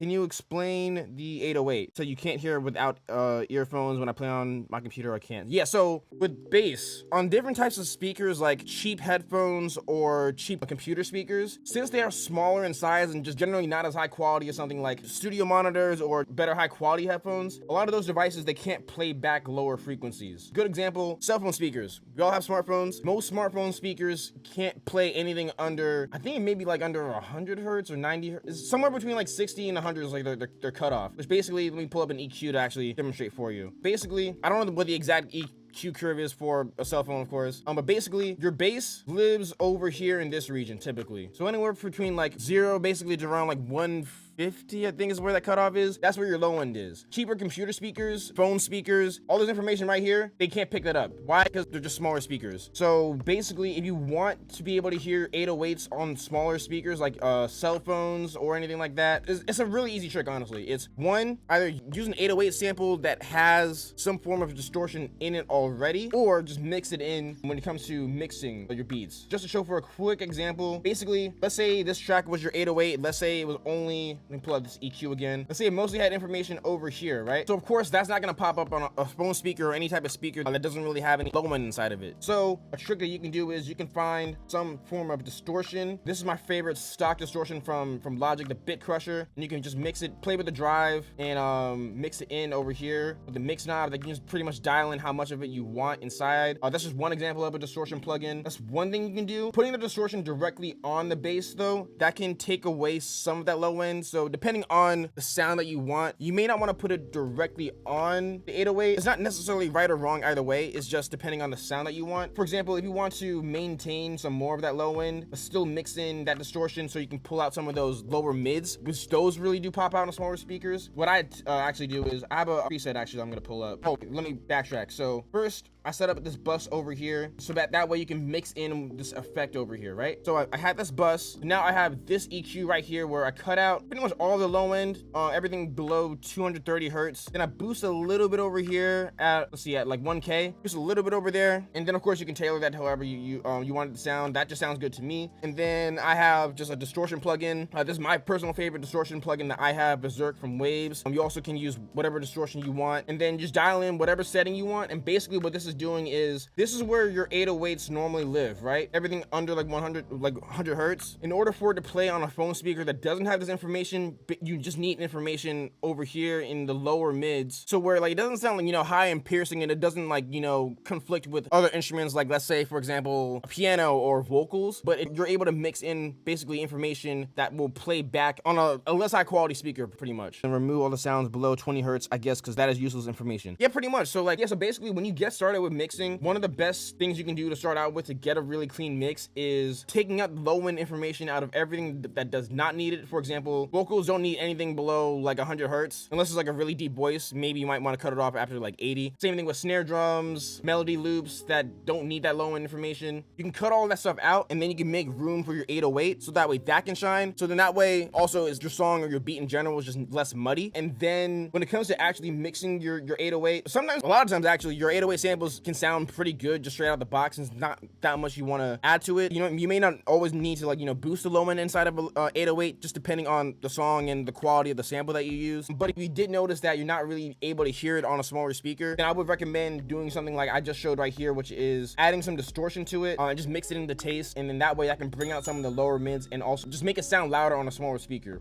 Can you explain the 808? So you can't hear without earphones when I play on my computer, I can't. Yeah, so with bass, on different types of speakers like cheap headphones or cheap computer speakers, since they are smaller in size and just generally not as high quality as something like studio monitors or better high quality headphones, a lot of those devices, they can't play back lower frequencies. Good example, cell phone speakers. We all have smartphones. Most smartphone speakers can't play anything under, I think maybe like under 100 hertz or 90 hertz. It's somewhere between like 60 and 100 is like their cutoff, which basically, let me pull up an EQ to actually demonstrate for you. Basically, I don't know what the exact EQ curve is for a cell phone, of course, but basically your bass lives over here in this region typically. So anywhere between like 0 basically to around like 150, I think is where that cutoff is. That's where your low end is. Cheaper computer speakers, phone speakers, all this information right here, they can't pick that up. Why? Because they're just smaller speakers. So basically, if you want to be able to hear 808s on smaller speakers like cell phones or anything like that, it's a really easy trick, honestly. It's one, either use an 808 sample that has some form of distortion in it already, or just mix it in when it comes to mixing your beats. Just to show for a quick example, basically, let's say this track was your 808. Let's say it was only, let me pull out this EQ again. Let's say it mostly had information over here, right? So of course, that's not gonna pop up on a phone speaker or any type of speaker that doesn't really have any low end inside of it. So a trick that you can do is you can find some form of distortion. This is my favorite stock distortion from Logic, the Bit Crusher, and you can just mix it, play with the drive, and mix it in over here with the mix knob. That you can just pretty much dial in how much of it you want inside. That's just one example of a distortion plugin. That's one thing you can do. Putting the distortion directly on the bass though, that can take away some of that low end. So depending on the sound that you want, you may not want to put it directly on the 808. It's not necessarily right or wrong either way. It's just depending on the sound that you want. For example, if you want to maintain some more of that low end, but still mix in that distortion so you can pull out some of those lower mids, which those really do pop out on smaller speakers. What I actually do is I have a preset actually I'm gonna pull up. Oh, let me backtrack. So first, I set up this bus over here so that way you can mix in this effect over here, right? So I had this bus. Now I have this EQ right here where I cut out pretty much all the low end, everything below 230 hertz. Then I boost a little bit over here at, let's see, at like 1K, just a little bit over there. And then of course you can tailor that however you want it to sound. That just sounds good to me. And then I have just a distortion plugin. This is my personal favorite distortion plugin that I have, Berserk from Waves. You also can use whatever distortion you want and then just dial in whatever setting you want. And basically what this is doing is, this is where your 808s normally live, right? Everything under like 100 hertz. In order for it to play on a phone speaker that doesn't have this information, but you just need information over here in the lower mids. So where like it doesn't sound like, you know, high and piercing, and it doesn't like, you know, conflict with other instruments like, let's say for example, a piano or vocals, but you're able to mix in basically information that will play back on a less high quality speaker pretty much. And remove all the sounds below 20 hertz, I guess, because that is useless information. Yeah, pretty much. So like, yeah, so basically when you get started with mixing, one of the best things you can do to start out with to get a really clean mix is taking out low end information out of everything that does not need it. For example, vocals don't need anything below like 100 hertz unless it's like a really deep voice. Maybe you might want to cut it off after like 80. Same thing with snare drums, melody loops that don't need that low end information. You can cut all that stuff out and then you can make room for your 808 so that way that can shine. So then that way also is your song or your beat in general is just less muddy. And then when it comes to actually mixing your 808, sometimes, a lot of times actually, your 808 samples can sound pretty good just straight out the box, and it's not that much you want to add to it. You know, you may not always need to like, you know, boost the low end inside of a 808, just depending on the song and the quality of the sample that you use. But if you did notice that you're not really able to hear it on a smaller speaker, then I would recommend doing something like I just showed right here, which is adding some distortion to it and just mix it into taste, and then that way I can bring out some of the lower mids and also just make it sound louder on a smaller speaker.